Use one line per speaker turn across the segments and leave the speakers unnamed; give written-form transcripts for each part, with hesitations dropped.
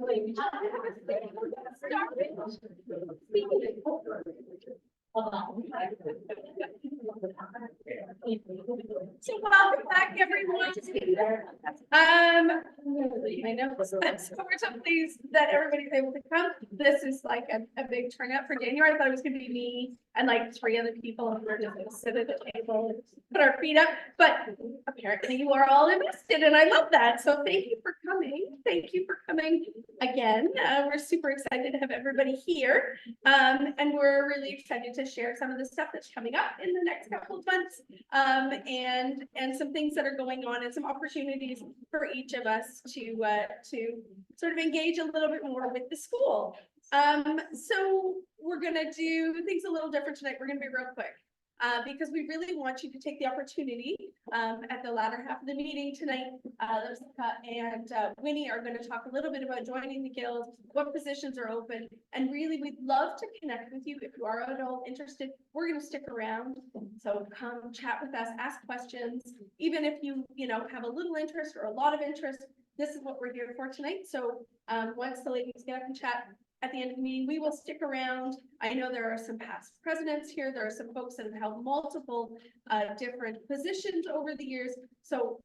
So welcome back, everyone. I know so we're so pleased that everybody's able to come. This is like a big turnout for January. I thought it was going to be me and like 3 other people, and we're just going to sit at the table and put our feet up. But apparently, you are all invested, and I love that. So thank you for coming. Thank you for coming again. We're super excited to have everybody here, and we're really excited to share some of the stuff that's coming up in the next couple of months, and some things that are going on, and some opportunities for each of us to sort of engage a little bit more with the school. So we're gonna do things a little different tonight. We're gonna be real quick. Because we really want you to take the opportunity at the latter half of the meeting tonight. And Winnie are going to talk a little bit about joining the guild, what positions are open, and really we'd love to connect with you if you are at all interested. We're going to stick around, so come chat with us, ask questions. Even if you have a little interest or a lot of interest, this is what we're here for tonight. So once the ladies get up and chat at the end of the meeting, we will stick around. I know there are some past presidents here. There are some folks that have held multiple different positions over the years. So,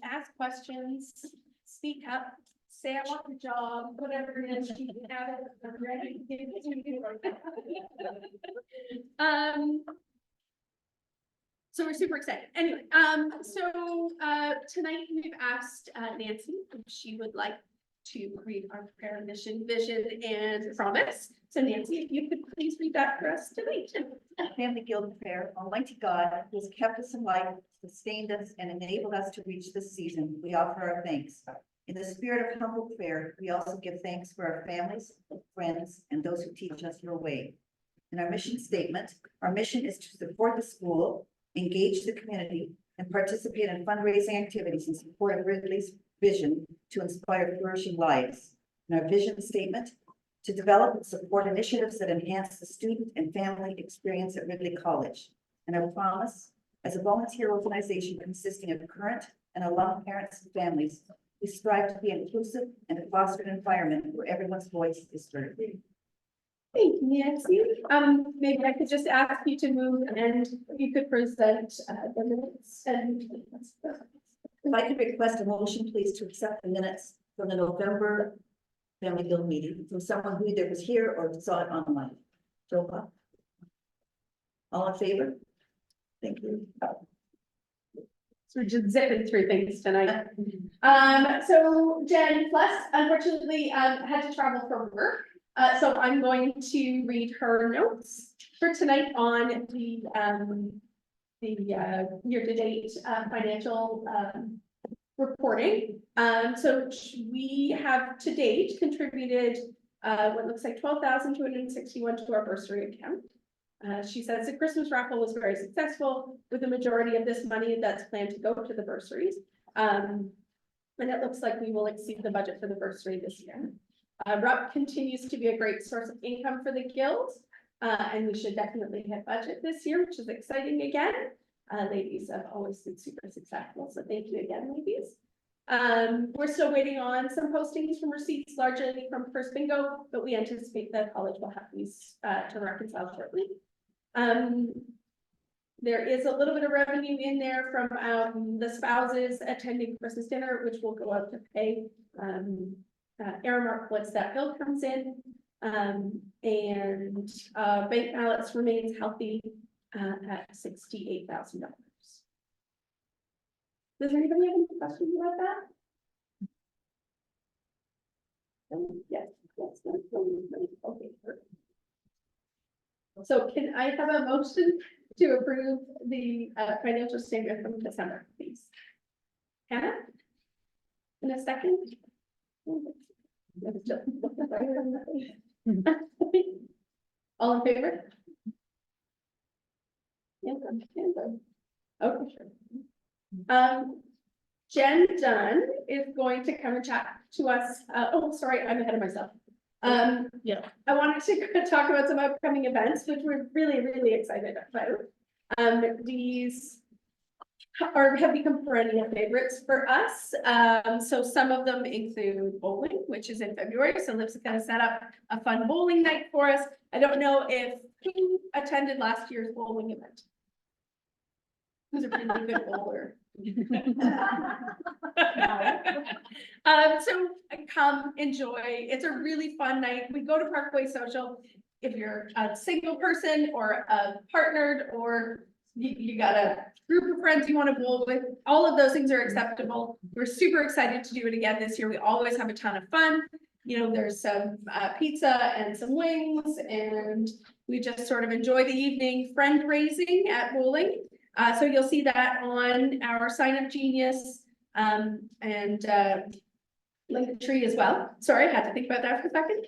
ask questions, speak up, say I want the job, whatever it is, you can have it. I'm ready to give it to you. So we're super excited. Anyway, tonight we've asked Nancy if she would like to read our prayer, mission, vision, and promise. So Nancy, if you could please read that for us tonight.
Family Guild Prayer. Almighty God, who has kept us in life, sustained us, and enabled us to reach this season, we offer our thanks. In the spirit of humble prayer, we also give thanks for our families, friends, and those who teach us your way. In our mission statement, our mission is to support the school, engage the community, and participate in fundraising activities in support of Ridley's vision to inspire flourishing lives. In our vision statement, to develop and support initiatives that enhance the student and family experience at Ridley College. And our promise, as a volunteer organization consisting of current and alum parents and families, we strive to be inclusive and to foster an environment where everyone's voice is heard.
Thank you, Nancy. Maybe I could just ask you to move and you could present the minutes. And
if I could request a motion, please, to accept the minutes from the November Family Guild meeting from someone who either was here or saw it online. Joe, all in favor? Thank you.
So we're just zipping through things tonight. So Jen Plus, unfortunately, had to travel for work. So I'm going to read her notes for tonight on the year-to-date financial reporting. So we have to date contributed what looks like $12,261 to our bursary account. She says the Christmas raffle was very successful, with the majority of this money that's planned to go to the bursaries. And it looks like we will exceed the budget for the bursary this year. RUP continues to be a great source of income for the guild, and we should definitely hit budget this year, which is exciting again. Ladies have always been super successful, so thank you again, ladies. We're still waiting on some postings from receipts, largely from First Bingo, but we anticipate that college will have these to reconcile shortly. There is a little bit of revenue in there from the spouses attending Christmas dinner, which will go out to pay Aramark once that bill comes in. And bank balance remains healthy at $68,000. Does anybody have any questions about that? Yes. Okay. So can I have a motion to approve the financial statement from December, please? Hannah? In a second? All in favor? Okay, sure. Jen Dunn is going to come and chat to us. Oh, sorry, I'm ahead of myself. Yeah, I wanted to talk about some upcoming events, which we're really, really excited about. These have become perennial favorites for us. So some of them include bowling, which is in February. So Liv's gonna set up a fun bowling night for us. I don't know if who attended last year's bowling event. Who's a pretty good bowler? So come enjoy. It's a really fun night. We go to Parkway Social. If you're a single person or a partnered, or you got a group of friends you want to bowl with, all of those things are acceptable. We're super excited to do it again this year. We always have a ton of fun. You know, there's some pizza and some wings, and we just sort of enjoy the evening friend raising at bowling. So you'll see that on our Sign Up Genius and Linktree as well. Sorry, I had to think about that for a second.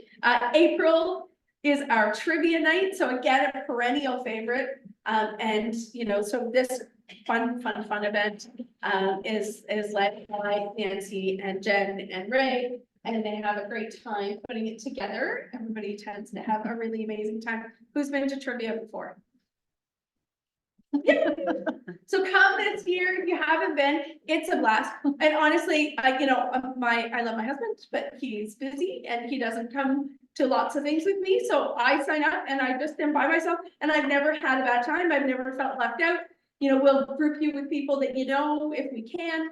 April is our trivia night. So again, a perennial favorite. And you know, so this fun event is led by Nancy and Jen and Ray, and they have a great time putting it together. Everybody tends to have a really amazing time. Who's been to trivia before? So come this year if you haven't been. It's a blast. And honestly, I love my husband, but he's busy and he doesn't come to lots of things with me. So I sign up and I just am by myself, and I've never had a bad time. I've never felt left out. You know, we'll group you with people that you know if we can.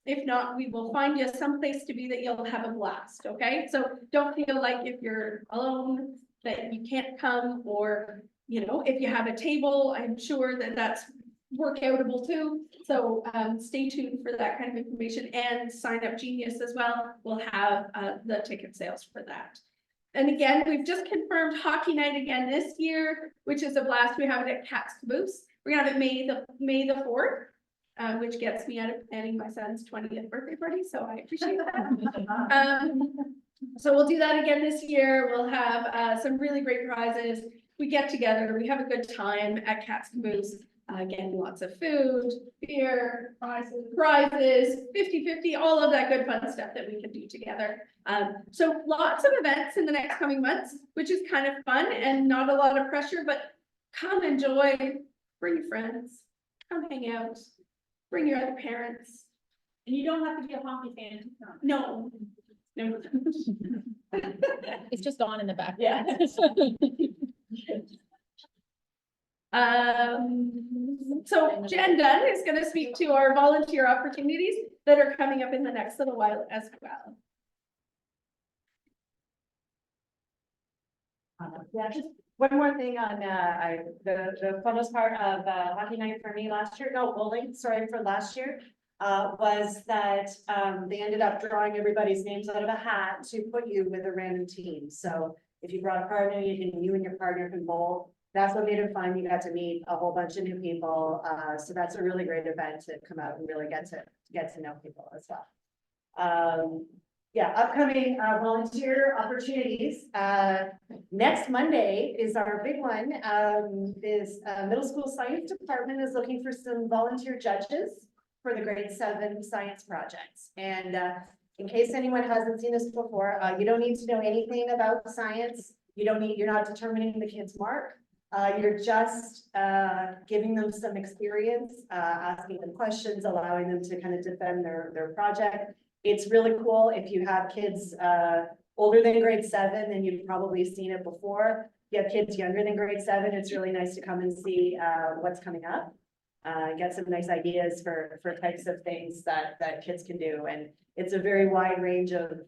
If not, we will find you someplace to be that you'll have a blast. Okay, so don't feel like if you're alone that you can't come, or you know, if you have a table, I'm sure that that's workoutable too. So stay tuned for that kind of information, and Sign Up Genius as well. We'll have the ticket sales for that. And again, we've just confirmed hockey night again this year, which is a blast. We have it at Cat's Caboose. We're gonna have it May the 4th, which gets me out of planning my son's 20th birthday party. So I appreciate that. So we'll do that again this year. We'll have some really great prizes. We get together, we have a good time at Cat's Caboose. Again, lots of food, beer, prizes, 50-50, all of that good fun stuff that we can do together. So lots of events in the next coming months, which is kind of fun and not a lot of pressure, but come enjoy, bring your friends, come hang out, bring your other parents.
And you don't have to be a hockey fan to come.
No.
It's just on in the back.
Yeah. So Jen Dunn is going to speak to our volunteer opportunities that are coming up in the next little while as well.
Yeah, just one more thing on the funnest part of hockey night for me last year, no, bowling, sorry, for last year, was that they ended up drawing everybody's names out of a hat to put you with a random team. So if you brought a partner, you and your partner can bowl. That's what made it fun. You got to meet a whole bunch of new people. So that's a really great event to come out and really get to know people as well. Yeah, upcoming volunteer opportunities. Next Monday is our big one. Middle school science department is looking for some volunteer judges for the grade 7 science projects. And in case anyone hasn't seen this before, you don't need to know anything about science. You're not determining the kids' mark. You're just giving them some experience, asking them questions, allowing them to kind of defend their project. It's really cool if you have kids older than grade 7, and you've probably seen it before. If you have kids younger than grade 7, it's really nice to come and see what's coming up. Get some nice ideas for types of things that kids can do. And it's a very wide range of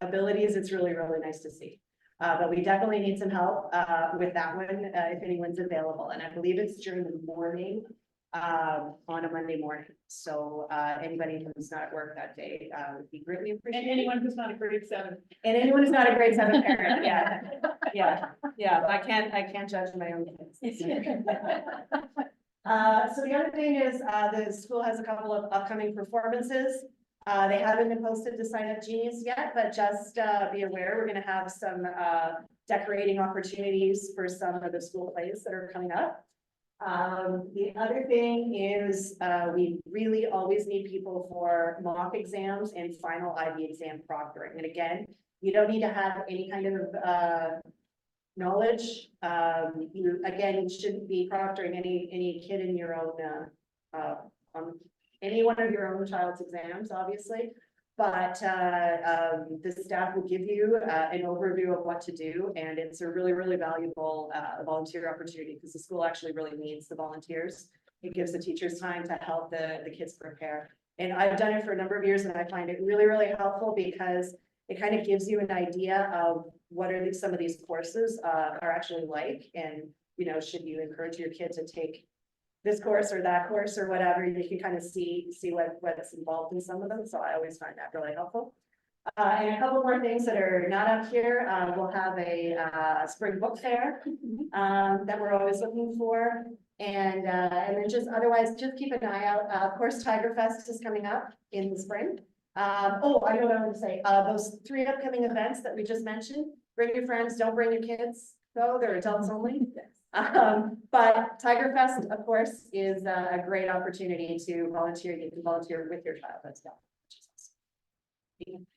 abilities. It's really, really nice to see. But we definitely need some help with that one if anyone's available. And I believe it's during the morning on a Monday morning. So anybody who's not at work that day would be greatly appreciated.
And anyone who's not a grade 7.
And anyone who's not a grade 7 parent, yeah. I can't judge my own kids. So the other thing is the school has a couple of upcoming performances. They haven't been posted to Sign Up Genius yet, but just be aware we're going to have some decorating opportunities for some of the school plays that are coming up. The other thing is we really always need people for mock exams and final IB exam proctoring. And again, you don't need to have any kind of knowledge. You shouldn't be proctoring any kid in your own on any one of your own child's exams, obviously. But the staff will give you an overview of what to do, and it's a really, really valuable volunteer opportunity because the school actually really needs the volunteers. It gives the teachers time to help the kids prepare. And I've done it for a number of years and I find it really, really helpful because it kind of gives you an idea of what are some of these courses are actually like. And, you know, should you encourage your kid to take this course or that course or whatever, you can kind of see what's involved in some of them. So I always find that really helpful. And a couple more things that are not up here. We'll have a spring book fair that we're always looking for. And then just otherwise, just keep an eye out. Of course, Tiger Fest is coming up in the spring. Oh, I know what I want to say. Those 3 upcoming events that we just mentioned, bring your friends, don't bring your kids, though, they're adults only. But Tiger Fest, of course, is a great opportunity to volunteer. You can volunteer with your child as well.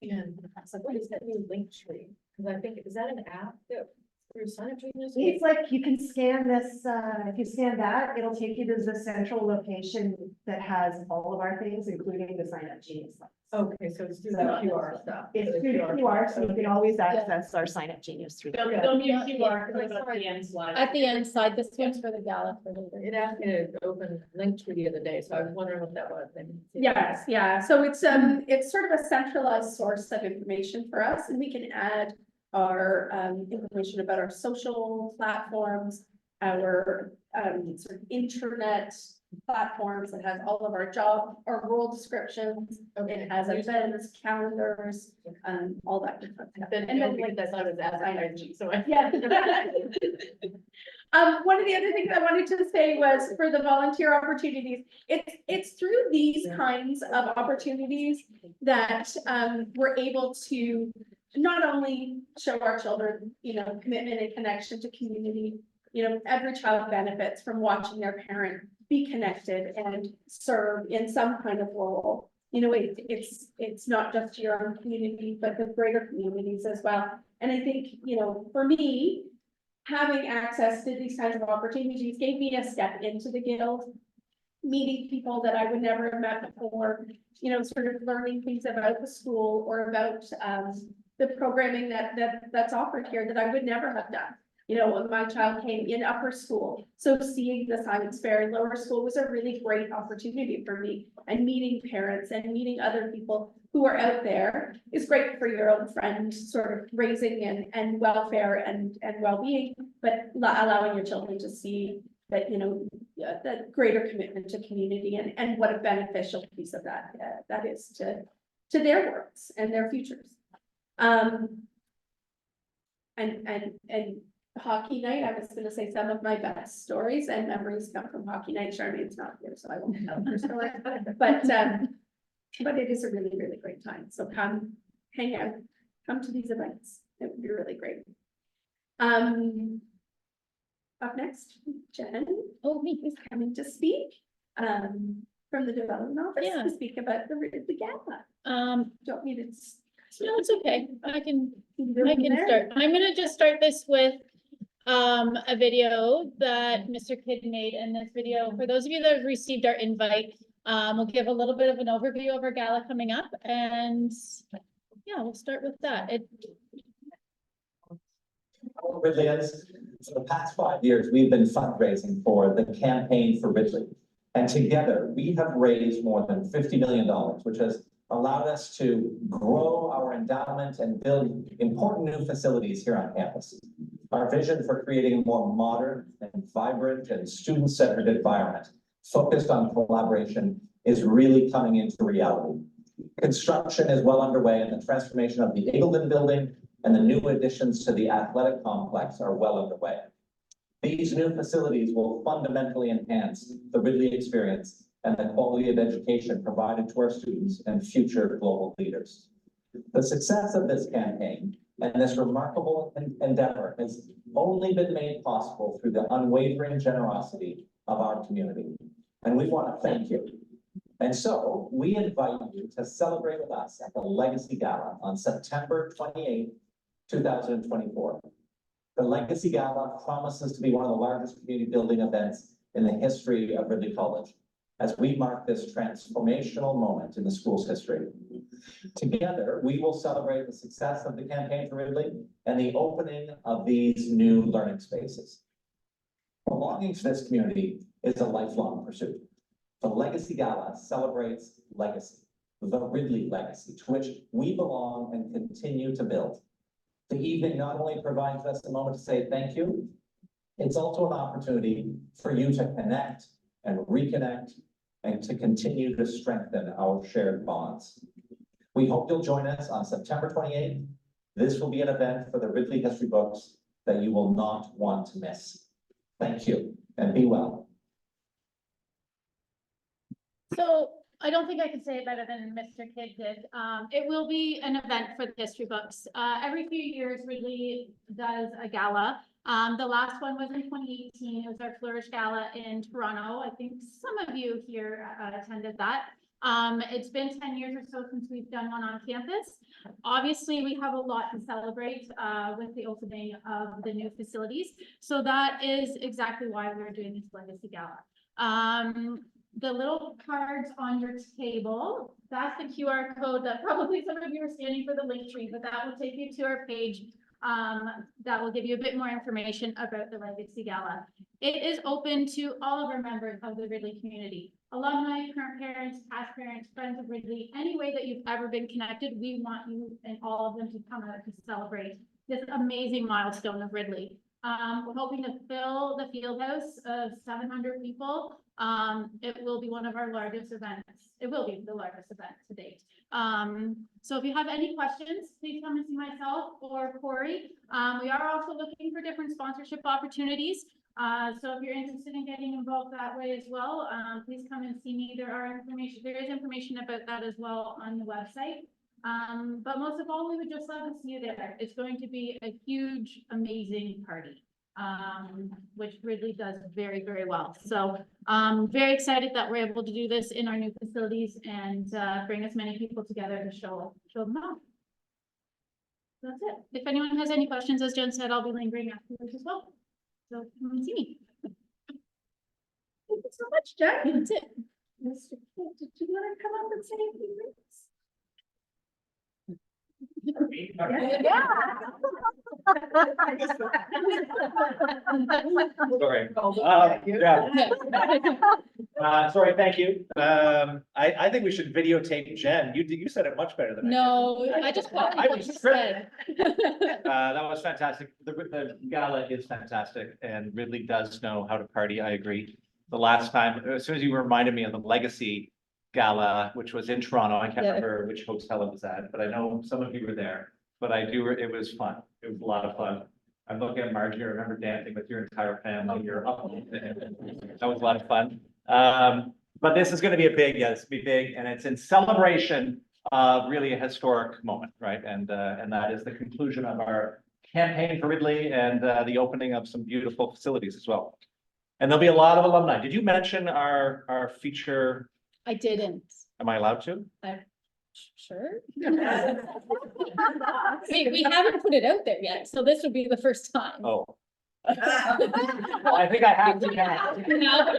And so what is that new link tree? Because I think, is that an app that through sign up?
It's like you can scan this, if you scan that, it'll take you to the central location that has all of our things, including the sign up genius.
Okay, so it's through the
So-
QR stuff.
It's through the QR, so you can always access our sign up genius through.
Don't,
there.
don't use QR, because it's at the end slide.
At the end slide, this one's for the gala for later.
It asked me to open Linktree the other day, so I was wondering what that was.
Yes, yeah, so it's sort of a centralized source of information for us, and we can add our information about our social platforms, our sort of internet platforms that has all of our job, our role descriptions. It has events, calendars, all that good stuff.
And then like that's not as advertising, so I.
Yeah. One of the other things I wanted to say was for the volunteer opportunities, it's through these kinds of opportunities that we're able to not only show our children, you know, commitment and connection to community. You know, every child benefits from watching their parent be connected and serve in some kind of role. You know, it's not just your own community, but the greater communities as well. And I think, you know, for me, having access to these kinds of opportunities gave me a step into the guild, meeting people that I would never have met before, you know, sort of learning things about the school or about the programming that's offered here that I would never have done. You know, when my child came in upper school, so seeing the science fair in lower school was a really great opportunity for me, and meeting parents and meeting other people who are out there is great for your own friend sort of raising and welfare and well-being, but allowing your children to see that, you know, that greater commitment to community and what a beneficial piece of that is to their worlds and their futures. And hockey night, I was gonna say some of my best stories and memories come from hockey night. Charmaine's not here, so I won't tell her story. But it is a really, really great time. So come hang out, come to these events. It would be really great. Up next, Jen.
Oh, me.
Is coming to speak from the development office
Yeah.
to speak about the gala. Don't need it.
No, it's okay. I can
There.
start. I'm gonna just start this with a video that Mr. Kidd made, and this video, for those of you that have received our invite, we'll give a little bit of an overview of our gala coming up, and yeah, we'll start with that.
Ridleyans, for the past 5 years, we've been fundraising for the Campaign for Ridley. And together, we have raised more than $50 million, which has allowed us to grow our endowment and build important new facilities here on campus. Our vision for creating a more modern and vibrant and student-centered environment focused on collaboration is really coming into reality. Construction is well underway, and the transformation of the Eagleton building and the new additions to the athletic complex are well underway. These new facilities will fundamentally enhance the Ridley experience and the quality of education provided to our students and future global leaders. The success of this campaign and this remarkable endeavor has only been made possible through the unwavering generosity of our community. And we want to thank you. And so we invite you to celebrate with us at the Legacy Gala on September 28th, 2024. The Legacy Gala promises to be one of the largest community building events in the history of Ridley College. as we mark this transformational moment in the school's history. Together, we will celebrate the success of the campaign for Ridley and the opening of these new learning spaces. Belonging to this community is a lifelong pursuit. The Legacy Gala celebrates legacy, the Ridley legacy, to which we belong and continue to build. The evening not only provides us a moment to say thank you, it's also an opportunity for you to connect and reconnect and to continue to strengthen our shared bonds. We hope you'll join us on September 28th. This will be an event for the Ridley history books that you will not want to miss. Thank you and be well.
So I don't think I could say it better than Mr. Kidd did. It will be an event for the history books. Every few years, Ridley does a gala. The last one was in 2018. It was our Flourish Gala in Toronto. I think some of you here attended that. It's been 10 years or so since we've done one on campus. Obviously, we have a lot to celebrate with the opening of the new facilities. So that is exactly why we're doing this Legacy Gala. The little cards on your table, that's the QR code that probably some of you are scanning for the link tree, but that will take you to our page. That will give you a bit more information about the Legacy Gala. It is open to all of our members of the Ridley community, alumni, current parents, past parents, friends of Ridley, any way that you've ever been connected. We want you and all of them to come out to celebrate this amazing milestone of Ridley. We're hoping to fill the field house of 700 people. It will be one of our largest events. It will be the largest event to date. So if you have any questions, please come and see myself or Corey. We are also looking for different sponsorship opportunities. So if you're interested in getting involved that way as well, please come and see me. There is information about that as well on the website. But most of all, we would just love to see you there. It's going to be a huge, amazing party, which Ridley does very, very well. So very excited that we're able to do this in our new facilities and bring as many people together to show them off. That's it. If anyone has any questions, as Jen said, I'll be lingering afterwards as well. So come and see me. Thank you so much, Jen. That's it. Mr. Kidd, did you want to come up and say a few things?
Sorry, thank you. I think we should videotape Jen. You said it much better than
No, I just thought
I
what
was
you
tripping.
said.
That was fantastic. The gala is fantastic and Ridley does know how to party. I agree. The last time, as soon as you reminded me of the Legacy Gala, which was in Toronto, I can't remember which hotel it was at, but I know some of you were there. But it was fun. It was a lot of fun. I'm looking at Margie. I remember dancing with your entire family. You're up. That was a lot of fun. But this is going to be this will be big, and it's in celebration of really a historic moment, right? And that is the conclusion of our campaign for Ridley and the opening of some beautiful facilities as well. And there'll be a lot of alumni. Did you mention our feature?
I didn't.
Am I allowed to?
Sure. We haven't put it out there yet, so this would be the first time.
Oh. Well, I think I have to now.
No.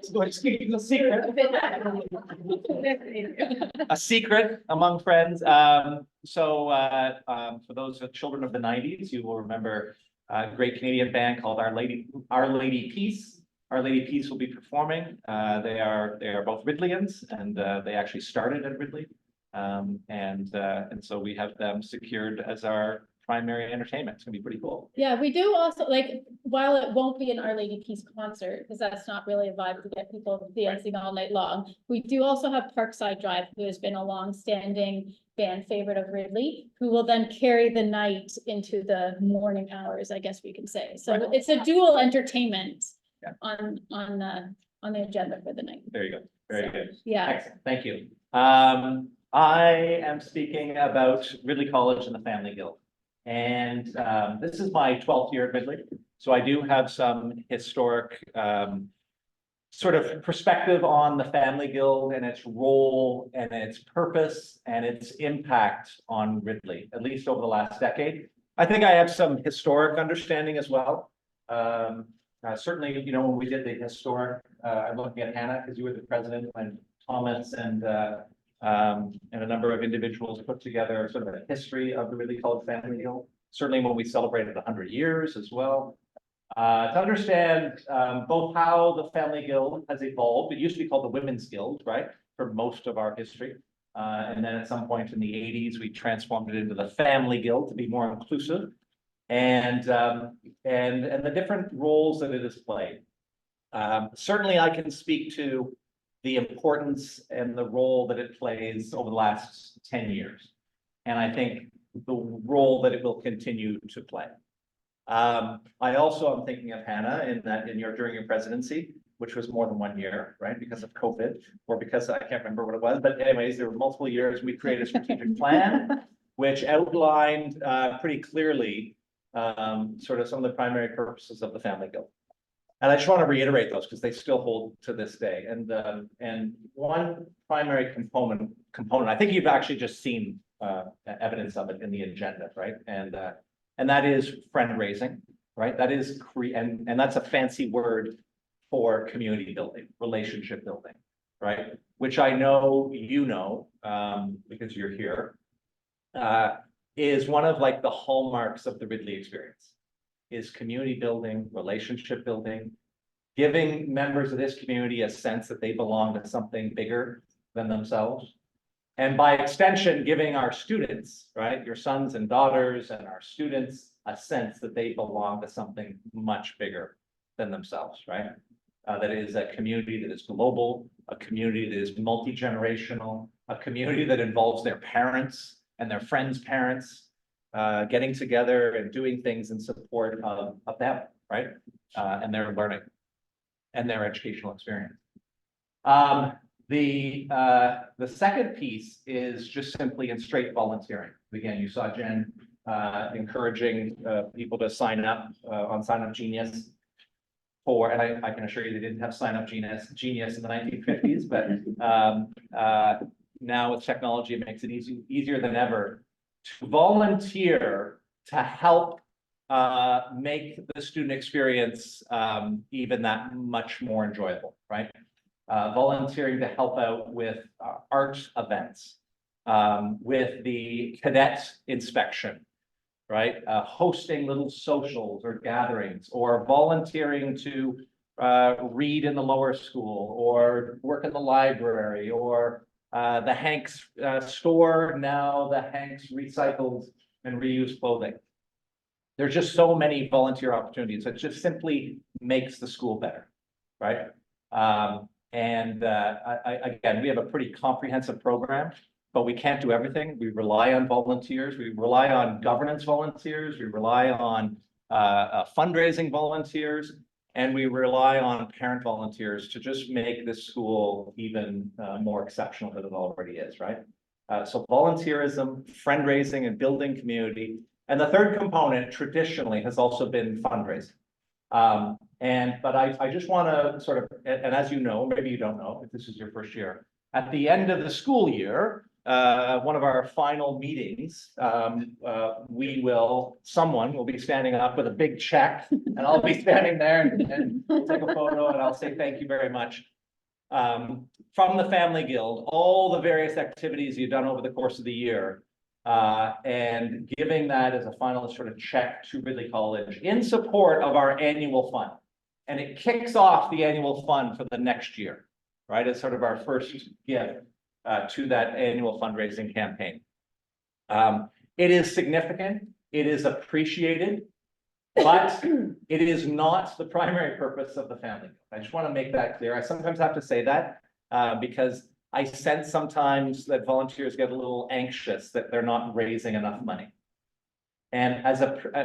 So it's a secret. A secret among friends. For those children of the 90s, you will remember a great Canadian band called Our Lady Peace. Our Lady Peace will be performing. They are both Ridleyans, and they actually started at Ridley. And so we have them secured as our primary entertainment. It's gonna be pretty cool.
Yeah, we do also, while it won't be an Our Lady Peace concert, because that's not really a vibe to get people dancing all night long. We do also have Parkside Drive, who has been a long-standing band favorite of Ridley, who will then carry the night into the morning hours, I guess we can say. So it's a dual entertainment on the agenda for the night.
There you go. Very good.
Yeah.
Excellent. Thank you. I am speaking about Ridley College and the Family Guild. And this is my 12th year at Ridley. So I do have some historic sort of perspective on the Family Guild and its role and its purpose and its impact on Ridley, at least over the last decade. I think I have some historic understanding as well. Certainly, when we did the historic I'm looking at Hannah, because you were the president when Thomas and a number of individuals put together sort of a history of the Ridley College Family Guild. Certainly when we celebrated 100 years as well. To understand both how the Family Guild has evolved. It used to be called the Women's Guild, right, for most of our history. And then at some point in the 80s, we transformed it into the Family Guild to be more inclusive, and the different roles that it has played. Certainly, I can speak to the importance and the role that it plays over the last 10 years, and I think the role that it will continue to play. I also am thinking of Hannah during your presidency, which was more than 1 year, right? Because of COVID, or because I can't remember what it was, but anyways, there were multiple years. We created a strategic plan, which outlined pretty clearly sort of some of the primary purposes of the Family Guild. And I just want to reiterate those because they still hold to this day. And one primary component, I think you've actually just seen evidence of it in the agenda, right? And that is friend raising, right? That is and that's a fancy word for community building, relationship building, right? Which I know you know, because you're here, is one of like the hallmarks of the Ridley experience, is community building, relationship building, giving members of this community a sense that they belong to something bigger than themselves. And by extension, giving our students, right, your sons and daughters and our students a sense that they belong to something much bigger than themselves, right? That is a community that is global, a community that is multi-generational, a community that involves their parents and their friends' parents, getting together and doing things in support of them, right? And their learning and their educational experience. The second piece is just simply in straight volunteering. Again, you saw Jen encouraging people to sign up on Sign Up Genius and I can assure you they didn't have Sign Up Genius in the 1950s, but now with technology, it makes it easier than ever to volunteer to help make the student experience even that much more enjoyable, right? Volunteering to help out with art events, with the cadet inspection, right? Hosting little socials or gatherings, or volunteering to read in the lower school, or work in the library, or the Hanks store, now the Hanks recycled and reused clothing. There's just so many volunteer opportunities. It just simply makes the school better, right? Again, we have a pretty comprehensive program, but we can't do everything. We rely on volunteers. We rely on governance volunteers. We rely on fundraising volunteers, and we rely on parent volunteers to just make this school even more exceptional than it already is, right? So volunteerism, friend raising, and building community. And the third component traditionally has also been fundraising. But I just want to sort of, and as you know, maybe you don't know if this is your first year, at the end of the school year, one of our final meetings, someone will be standing up with a big check, and I'll be standing there and we'll take a photo, and I'll say thank you very much. From the Family Guild, all the various activities you've done over the course of the year, and giving that as a final sort of check to Ridley College in support of our annual fund. And it kicks off the annual fund for the next year, right? It's sort of our first gift to that annual fundraising campaign. It is significant, it is appreciated, but it is not the primary purpose of the Family Guild. I just want to make that clear. I sometimes have to say that because I sense sometimes that volunteers get a little anxious that they're not raising enough money. And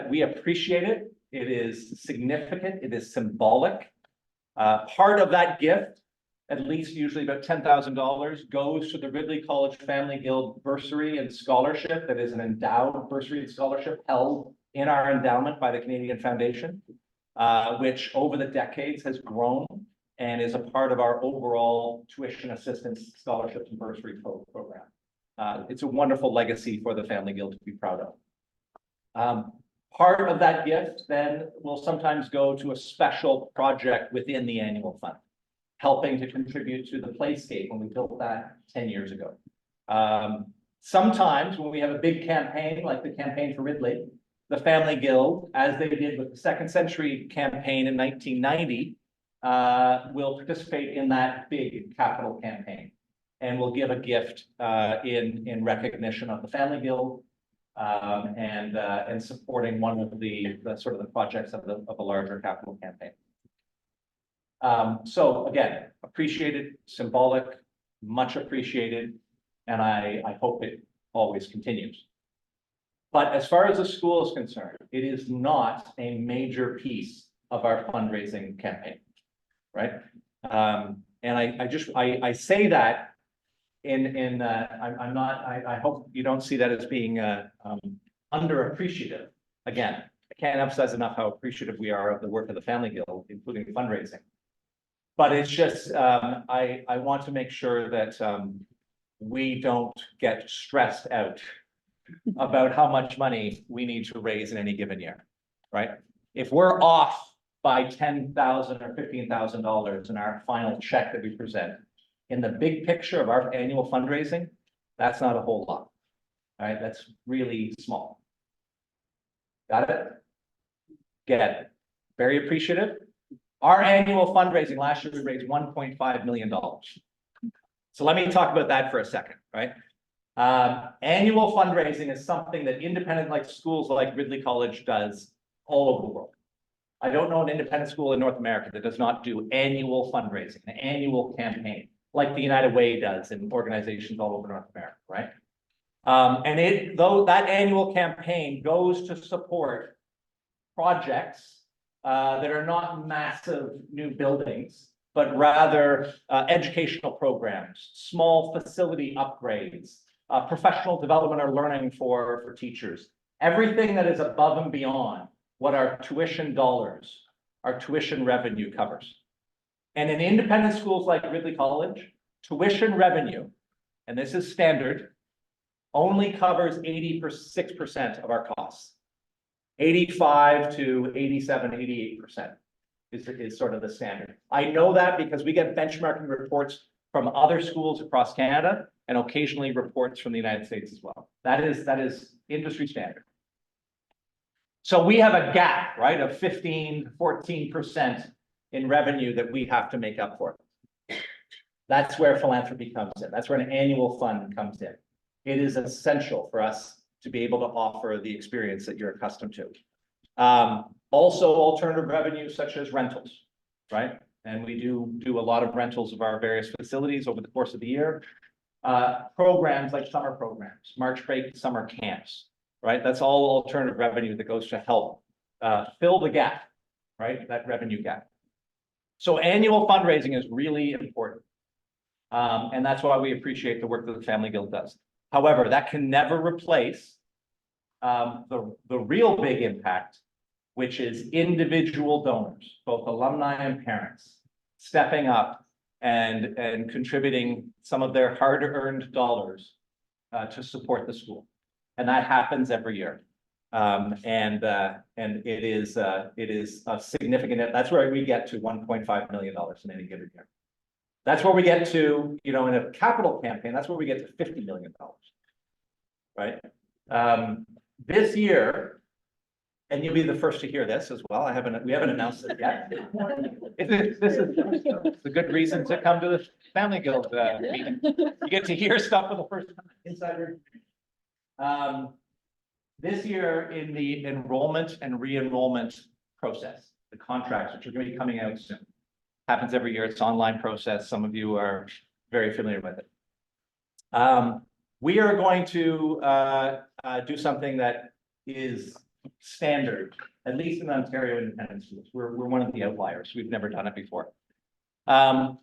we appreciate it. It is significant. It is symbolic. Part of that gift, at least usually about $10,000, goes to the Ridley College Family Guild bursary and scholarship. That is an endowed bursary and scholarship held in our endowment by the Canadian Foundation, which over the decades has grown and is a part of our overall tuition assistance scholarships and bursary program. It's a wonderful legacy for the Family Guild to be proud of. Part of that gift then will sometimes go to a special project within the annual fund. helping to contribute to the playscape when we built that 10 years ago. Sometimes when we have a big campaign, like the campaign for Ridley, the Family Guild, as they did with the Second Century campaign in 1990, will participate in that big capital campaign. And will give a gift in recognition of the Family Guild and supporting one of the sort of the projects of a larger capital campaign. So again, appreciated, symbolic, much appreciated, and I hope it always continues. But as far as the school is concerned, it is not a major piece of our fundraising campaign, right? And I say that I hope you don't see that as being underappreciative. Again, I can't emphasize enough how appreciative we are of the work of the Family Guild, including fundraising. But it's just, I want to make sure that we don't get stressed out about how much money we need to raise in any given year, right? If we're off by $10,000 or $15,000 in our final check that we present, in the big picture of our annual fundraising, that's not a whole lot, right? That's really small. Got it? Get it? Very appreciative. Our annual fundraising last year, we raised $1.5 million. So let me talk about that for a second, right? Annual fundraising is something that independent like schools like Ridley College does all over the world. I don't know an independent school in North America that does not do annual fundraising, an annual campaign, like the United Way does in organizations all over North America, right? And though that annual campaign goes to support projects that are not massive new buildings, but rather educational programs, small facility upgrades, professional development or learning for teachers, everything that is above and beyond what our tuition dollars, our tuition revenue covers. And in independent schools like Ridley College, tuition revenue, and this is standard, only covers 86% of our costs. 85 to 87, 88% is sort of the standard. I know that because we get benchmarking reports from other schools across Canada and occasionally reports from the United States as well. That is industry standard. So we have a gap, right, of 15, 14% in revenue that we have to make up for. That's where philanthropy comes in. That's where an annual fund comes in. It is essential for us to be able to offer the experience that you're accustomed to. Also alternative revenues such as rentals, right? And we do a lot of rentals of our various facilities over the course of the year. Programs like summer programs, March break, summer camps, right? That's all alternative revenue that goes to help fill the gap, right? That revenue gap. So annual fundraising is really important. And that's why we appreciate the work that the Family Guild does. However, that can never replace the real big impact, which is individual donors, both alumni and parents, stepping up and contributing some of their hard-earned dollars to support the school. And that happens every year. And it is a significant, that's where we get to $1.5 million in any given year. That's where we get to, in a capital campaign, that's where we get to $50 million, right? This year, and you'll be the first to hear this as well. We haven't announced it yet. This is a good reason to come to the Family Guild meeting. You get to hear stuff for the first time, insider. This year in the enrollment and re-enrollment process, the contracts, which are going to be coming out soon. Happens every year. It's an online process. Some of you are very familiar with it. We are going to do something that is standard, at least in Ontario independent schools. We're one of the outliers. We've never done it before.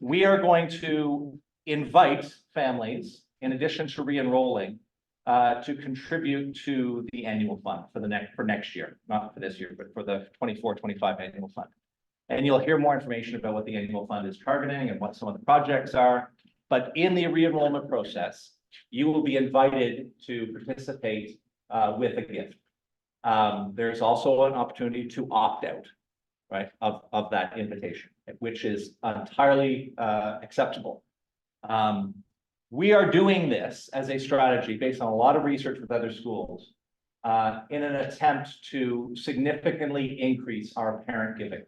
We are going to invite families, in addition to re-enrolling, to contribute to the annual fund for next year, not for this year, but for the 24-25 annual fund. And you'll hear more information about what the annual fund is targeting and what some of the projects are. But in the re-enrollment process, you will be invited to participate with a gift. There's also an opportunity to opt out, right, of that invitation. which is entirely acceptable. We are doing this as a strategy based on a lot of research with other schools in an attempt to significantly increase our parent giving.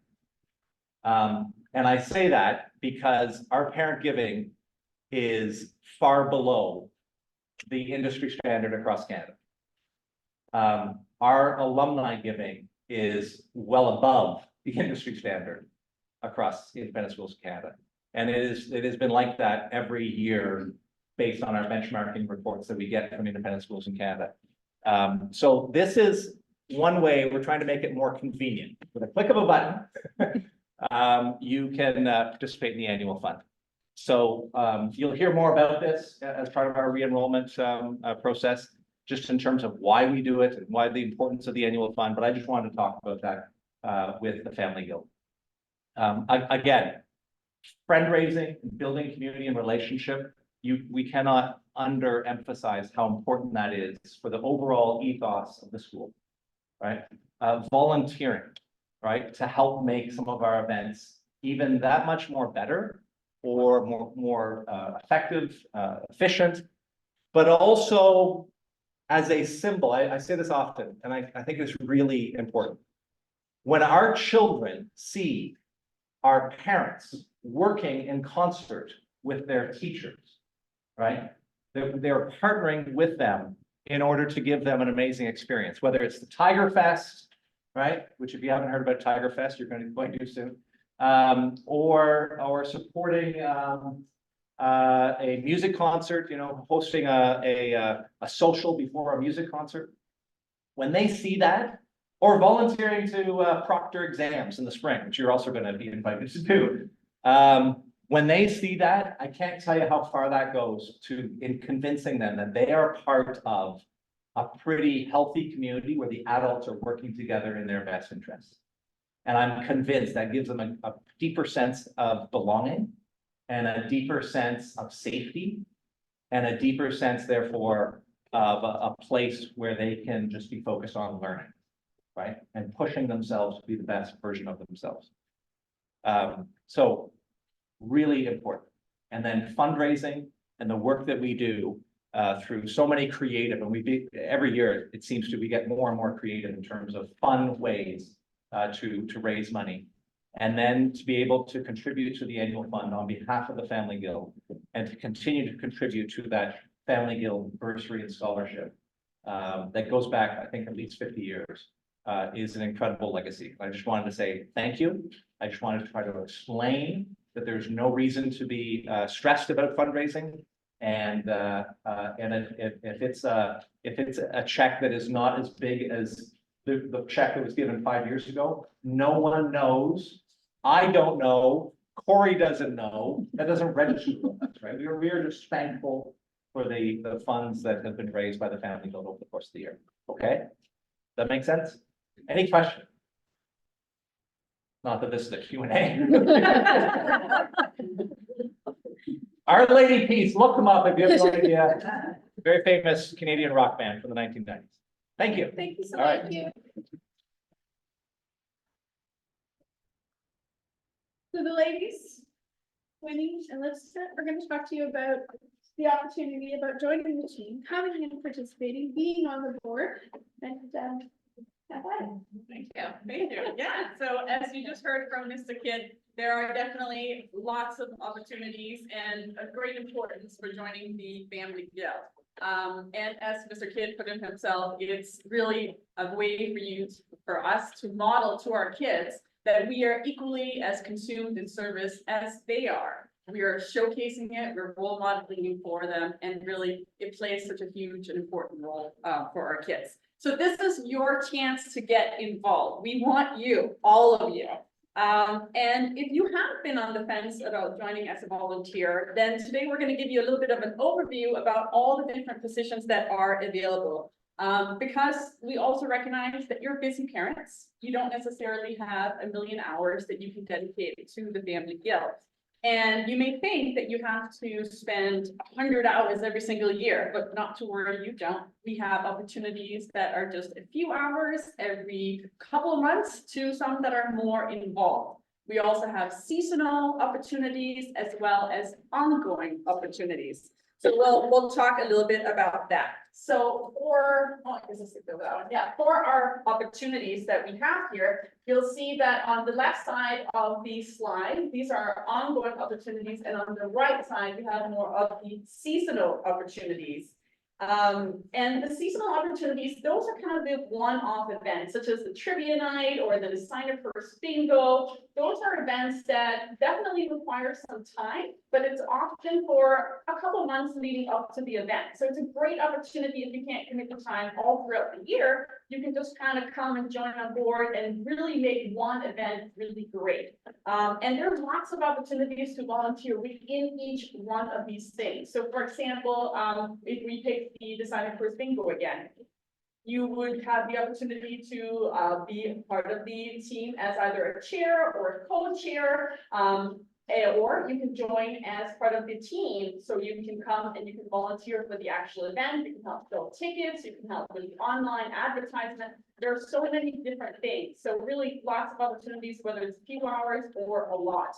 And I say that because our parent giving is far below the industry standard across Canada. Our alumni giving is well above the industry standard across independent schools of Canada. And it has been like that every year based on our benchmarking reports that we get from independent schools in Canada. So this is one way we're trying to make it more convenient. With a click of a button, you can participate in the annual fund. So you'll hear more about this as part of our re-enrollment process, just in terms of why we do it and why the importance of the annual fund. But I just wanted to talk about that with the Family Guild. Again, friend-raising, building community and relationship, we cannot underemphasize how important that is for the overall ethos of the school, right? Volunteering, right, to help make some of our events even that much more better or more effective, efficient, but also as a symbol. I say this often, and I think it's really important. When our children see our parents working in concert with their teachers, right? They're partnering with them in order to give them an amazing experience, whether it's the Tiger Fest, right? Which if you haven't heard about Tiger Fest, you're going to soon. Or supporting a music concert, hosting a social before a music concert. When they see that, or volunteering to proctor exams in the spring, which you're also going to be invited to do. When they see that, I can't tell you how far that goes in convincing them that they are part of a pretty healthy community where the adults are working together in their best interests. And I'm convinced that gives them a deeper sense of belonging and a deeper sense of safety and a deeper sense, therefore, of a place where they can just be focused on learning, right? And pushing themselves to be the best version of themselves. So really important. And then fundraising and the work that we do through so many creative, and every year it seems we get more and more creative in terms of fun ways to raise money, and then to be able to contribute to the annual fund on behalf of the Family Guild, and to continue to contribute to that Family Guild bursary and scholarship that goes back, I think, at least 50 years, is an incredible legacy. I just wanted to say thank you. I just wanted to try to explain that there's no reason to be stressed about fundraising, and if it's a check that is not as big as the check that was given 5 years ago, no one knows. I don't know. Corey doesn't know. That doesn't register with us, right? We are just thankful for the funds that have been raised by the Family Guild over the course of the year. Okay, that makes sense? Any question? Not that this is a Q&A. Our Lady Peace, look them up if you have no idea. Very famous Canadian rock band from the 1990s. Thank you.
Thank you so
All
much.
right.
So the ladies, Winnie and Lisa, are going to talk to you about the opportunity about joining the team, coming and participating, being on the board, and have fun.
Thank you. Thank you. Yeah. So as you just heard from Mr. Kidd, there are definitely lots of opportunities and a great importance for joining the Family Guild. And as Mr. Kidd put in himself, it's really a way for us to model to our kids that we are equally as consumed in service as they are. We are showcasing it, we're role modeling for them, and really it plays such a huge and important role for our kids. So this is your chance to get involved. We want you, all of you. And if you have been on the fence about joining as a volunteer, then today we're going to give you a little bit of an overview about all the different positions that are available. Because we also recognize that you're busy parents. You don't necessarily have a million hours that you can dedicate to the Family Guild. And you may think that you have to spend 100 hours every single year, but not to worry, you don't. We have opportunities that are just a few hours every couple of months to some that are more involved. We also have seasonal opportunities as well as ongoing opportunities. So we'll talk a little bit about that. So for, oh, I guess let's go that one. Yeah, for our opportunities that we have here, you'll see that on the left side of the slide, these are ongoing opportunities, and on the right side, we have more of the seasonal opportunities. And the seasonal opportunities, those are kind of the one-off events, such as the trivia night or the designer first bingo. Those are events that definitely require some time, but it's often for a couple months leading up to the event. So it's a great opportunity if you can't commit the time all throughout the year. You can just kind of come and join on board and really make one event really great. And there's lots of opportunities to volunteer within each one of these things. So for example, if we take the designer first bingo again, you would have the opportunity to be part of the team as either a chair or a co-chair, or you can join as part of the team. So you can come and you can volunteer for the actual event. You can help fill tickets. You can help with the online advertisement. There are so many different things. So really lots of opportunities, whether it's a few hours or a lot.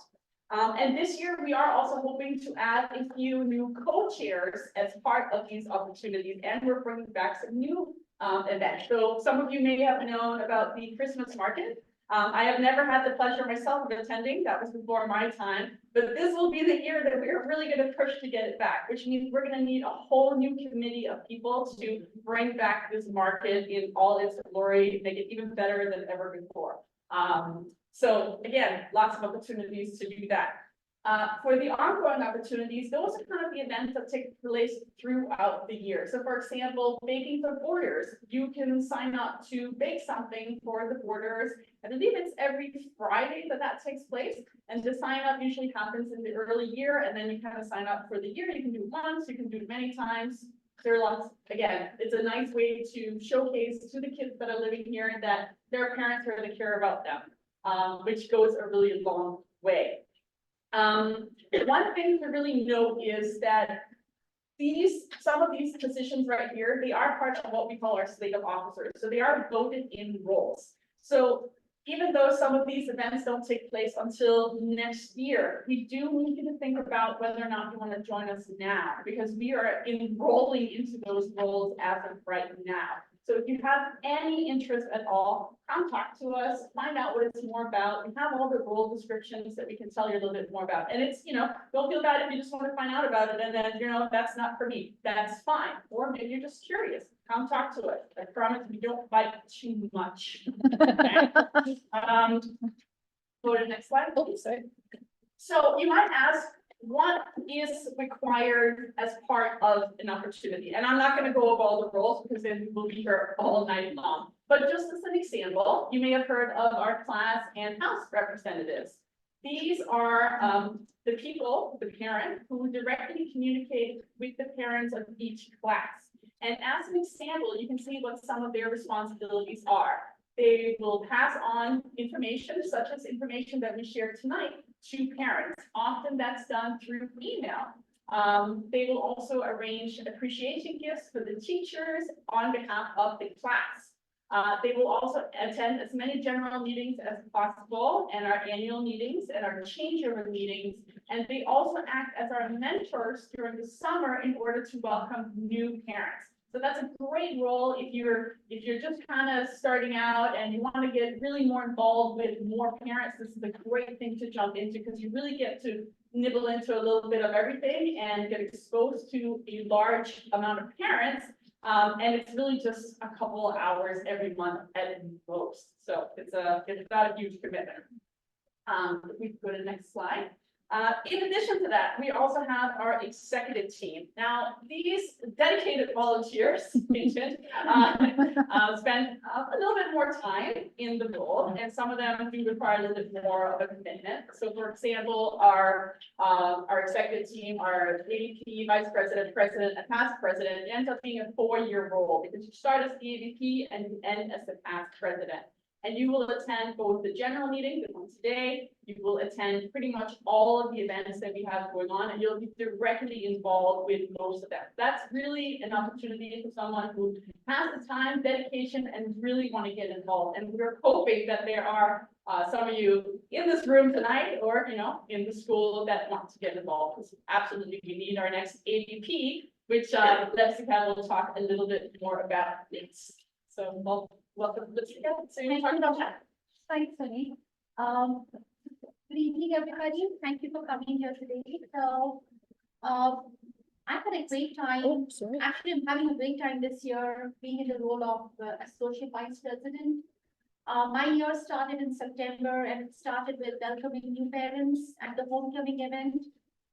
And this year, we are also hoping to add a few new co-chairs as part of these opportunities, and we're bringing back some new events. So some of you may have known about the Christmas market. I have never had the pleasure myself of attending. That was before my time, but this will be the year that we're really going to push to get it back, which means we're going to need a whole new committee of people to bring back this market in all its glory, make it even better than ever before. So again, lots of opportunities to do that. For the ongoing opportunities, those are kind of the events that take place throughout the year. So for example, baking for boarders, you can sign up to bake something for the boarders. I believe it's every Friday that takes place. And the sign up usually happens in the early year, and then you kind of sign up for the year. You can do it once, you can do it many times. There are lots, again, it's a nice way to showcase to the kids that are living here that their parents really care about them, which goes a really long way. One thing to really note is that some of these positions right here, they are part of what we call our slate of officers. So they are voted in roles. So even though some of these events don't take place until next year, we do need you to think about whether or not you want to join us now, because we are enrolling into those roles as of right now. So if you have any interest at all, come talk to us, find out what it's more about. We have all the role descriptions that we can tell you a little bit more about. And it's, don't feel bad if you just want to find out about it and then, that's not for me. That's fine. Or maybe you're just curious. Come talk to us. I promise we don't bite too much. Okay. Go to the next slide.
Oh, sorry.
So you might ask, what is required as part of an opportunity? And I'm not going to go over all the roles because then we will be here all night long. But just as an example, you may have heard of our class and house representatives. These are the people, the parent, who directly communicate with the parents of each class. And as an example, you can see what some of their responsibilities are. They will pass on information, such as information that we shared tonight, to parents. Often that's done through email. They will also arrange appreciation gifts for the teachers on behalf of the class. They will also attend as many general meetings as possible, and our annual meetings and our changeover meetings. And they also act as our mentors during the summer in order to welcome new parents. So that's a great role if you're just kind of starting out and you want to get really more involved with more parents. This is a great thing to jump into because you really get to nibble into a little bit of everything and get exposed to a large amount of parents. And it's really just a couple of hours every month at most. So it's not a huge commitment. If we go to the next slide. In addition to that, we also have our executive team. Now, these dedicated volunteers spend a little bit more time in the role, and some of them do require a little bit more of a commitment. So, for example, our executive team, our AVP, vice president, president, and past president, it ends up being a 4-year role because you start as the AVP and you end as the past president. And you will attend both the general meeting, the one today, you will attend pretty much all of the events that we have going on, and you'll be directly involved with most of them. That's really an opportunity for someone who has the time, dedication, and really want to get involved. And we're hoping that there are some of you in this room tonight, or, you know, in the school that want to get involved, because absolutely we need our next AVP, which Jessica will talk a little bit more about this. So welcome, Jessica. So you talk about that.
Thanks, Sunny. Good evening, everybody. Thank you for coming here today. So, I had a great time.
Oh, sorry.
Actually, I'm having a great time this year, being in the role of Associate Vice President. My year started in September, and it started with welcoming new parents at the homecoming event.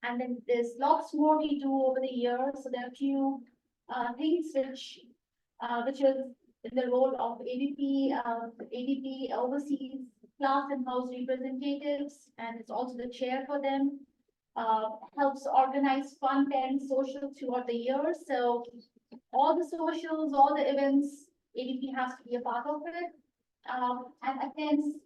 And then there's lots more we do over the years. So there are a few things which is in the role of AVP oversees class and house representatives, and it's also the chair for them. Helps organize fun parent socials throughout the year. So all the socials, all the events, AVP has to be a part of it. And attends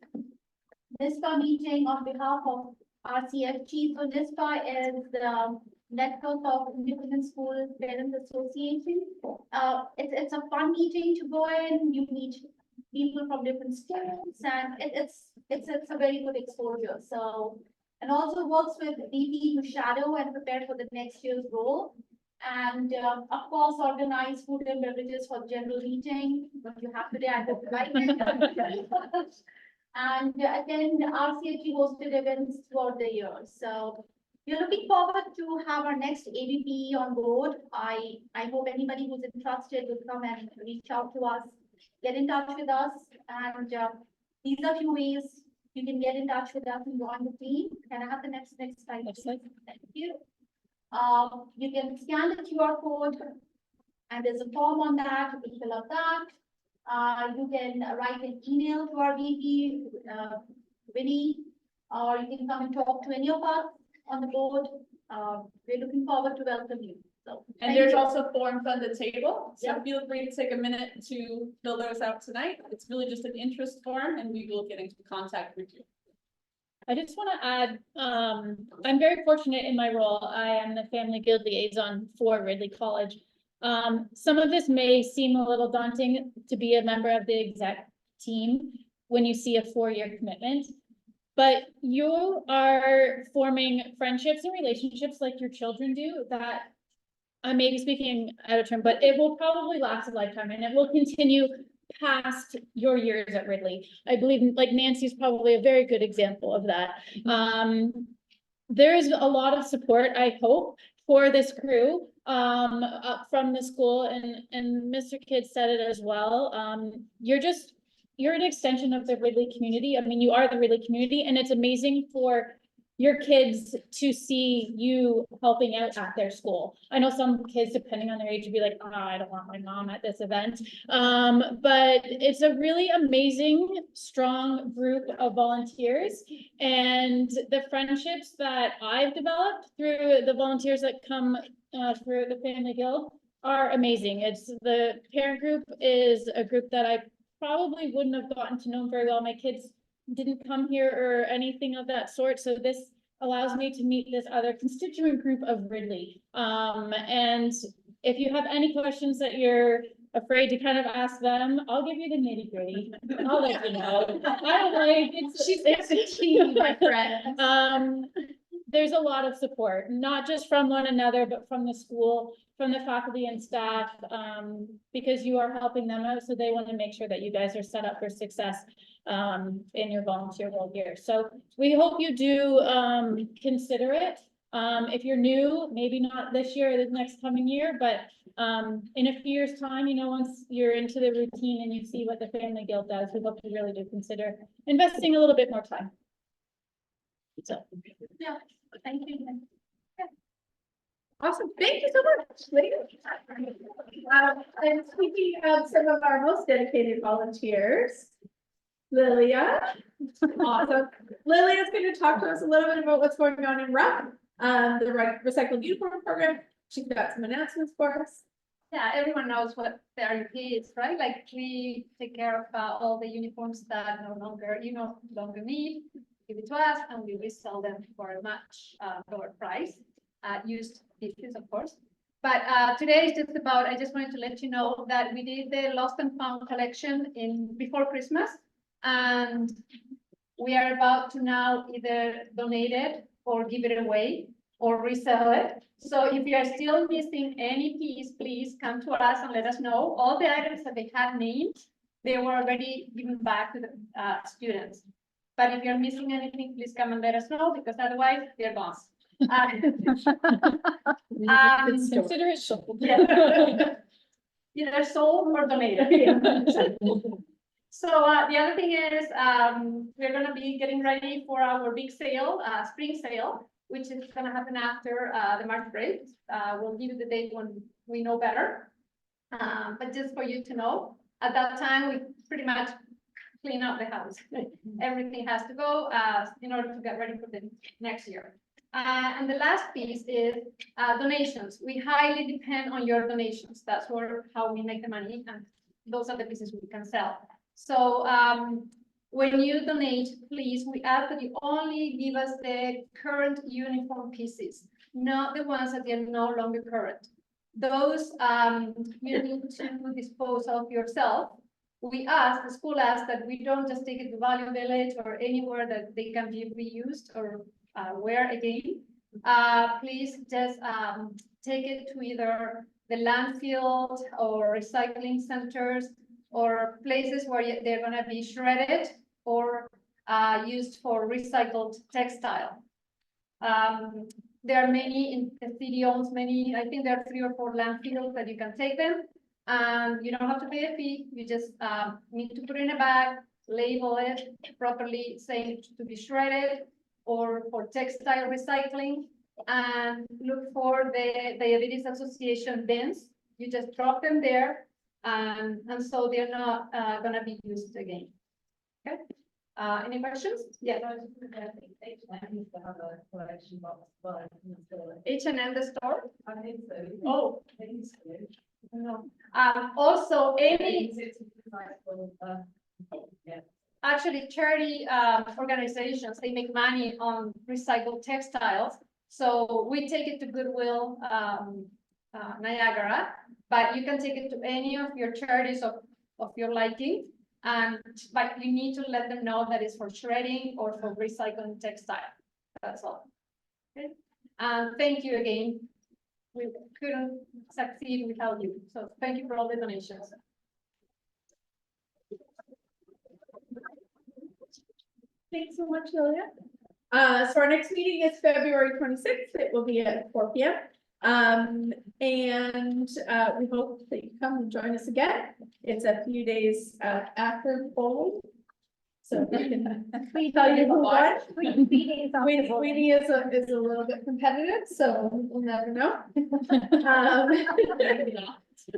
NISPA meeting on behalf of RCFG. So NISPA is the Network of Independent School Parents Association. It's a fun meeting to go in. You meet people from different schools, and it's a very good exposure. So, and also works with VP to shadow and prepare for the next year's role. And of course, organize food and beverages for general meeting. What you have today, I hope you like it. And attend RCFG hosted events throughout the year. So we're looking forward to have our next AVP on board. I hope anybody who's interested will come and reach out to us, get in touch with us. And these are a few ways you can get in touch with us and join the team. Can I have the next slide?
Next slide.
Thank you. You can scan the QR code, and there's a form on that. You can fill out that. You can write an email to our VP, Winnie, or you can come and talk to any of us on the board. We're looking forward to welcome you. So,
And there's also forms on the table, so feel free to take a minute to fill those out tonight. It's really just an interest form, and we will get into contact with you.
I just want to add, I'm very fortunate in my role. I am the Family Guild Liaison for Ridley College. Some of this may seem a little daunting to be a member of the exec team when you see a 4-year commitment, but you are forming friendships and relationships like your children do that I may be speaking out of turn, but it will probably last a lifetime, and it will continue past your years at Ridley. I believe, like, Nancy's probably a very good example of that. There is a lot of support, I hope, for this crew from the school, and Mr. Kidd said it as well. You're an extension of the Ridley community. I mean, you are the Ridley community, and it's amazing for your kids to see you helping out at their school. I know some kids, depending on their age, would be like, oh, I don't want my mom at this event. But it's a really amazing, strong group of volunteers. And the friendships that I've developed through the volunteers that come through the Family Guild are amazing. It's the parent group is a group that I probably wouldn't have gotten to know very well. My kids didn't come here or anything of that sort. So this allows me to meet this other constituent group of Ridley. And if you have any questions that you're afraid to kind of ask them, I'll give you the nitty gritty. I'll let you know.
She's a tea, my friend.
There's a lot of support, not just from one another, but from the school, from the faculty and staff, because you are helping them out. So they want to make sure that you guys are set up for success in your volunteer role here. So we hope you do consider it. If you're new, maybe not this year or the next coming year, but in a few years' time, you know, once you're into the routine and you see what the Family Guild does, we hope you really do consider investing a little bit more time. So,
yeah, thank you.
Awesome, thank you so much. And speaking of some of our most dedicated volunteers, Lilia. Awesome. Lilia is going to talk to us a little bit about what's going on in RUC, the Recycled Uniform Program. She's got some announcements for us. Yeah, everyone knows what the RUP is, right? Like we take care of all the uniforms that no longer need, give it to us, and we resell them for a much lower price. Used issues, of course. But today is just about, I just wanted to let you know that we did the lost and found collection before Christmas. And we are about to now either donate it or give it away or resell it. So if you are still missing any piece, please come to us and let us know. All the items that they had named, they were already given back to the students. But if you're missing anything, please come and let us know, because otherwise they're gone.
Consider it sold.
Yeah. Either sold or donated. So the other thing is, we're gonna be getting ready for our big sale, spring sale, which is gonna happen after the March break. We'll give you the date when we know better. But just for you to know, at that time, we pretty much clean up the house. Everything has to go in order to get ready for the next year. And the last piece is donations. We highly depend on your donations. That's how we make the money, and those are the pieces we can sell. So when you donate, please, we ask that you only give us the current uniform pieces, not the ones that are no longer current. Those you need to dispose of yourself. The school asks that we don't just take it to Value Village or anywhere that they can be reused or wear again. Please just take it to either the landfill or recycling centers or places where they're going to be shredded or used for recycled textile. There are many in the city owns many. I think there are 3 or 4 landfills that you can take them, and you don't have to pay a fee. You just need to put it in a bag, label it properly, saying to be shredded or for textile recycling, and look for the Diabetes Association bins. You just drop them there, and so they're not going to be used again. Okay. Any questions? Yeah. H&M the store? Oh. No. Also, actually, charity organizations, they make money on recycled textiles. So we take it to Goodwill, Niagara, but you can take it to any of your charities of your liking. But you need to let them know that it's for shredding or for recycling textile. That's all. Okay. Thank you again. We couldn't succeed without you. So thank you for all the donations. Thanks so much, Lilia. So our next meeting is February 26th. It will be at 4 p.m. We hope that you come and join us again. It's a few days after polling. So we can tell you who won. Queenie is a little bit competitive, so we'll never know.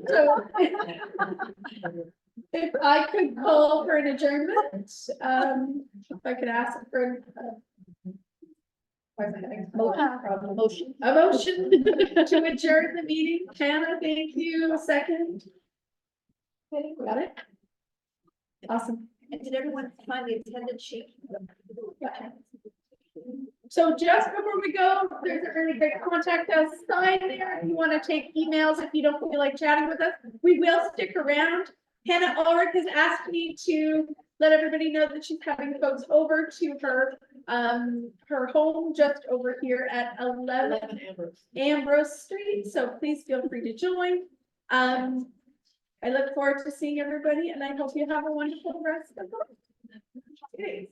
So if I could call for an adjournment, if I could ask for a motion to adjourn the meeting. Hannah, thank you. Second. Got it. Awesome.
And did everyone find the attendance sheet?
So just before we go, there's a really great contact us sign there. If you want to take emails, if you don't feel like chatting with us, we will stick around. Hannah Ulrich has asked me to let everybody know that she's having folks over to her home just over here at 11 Ambrose Street. So please feel free to join. I look forward to seeing everybody, and I hope you have a wonderful rest of the day.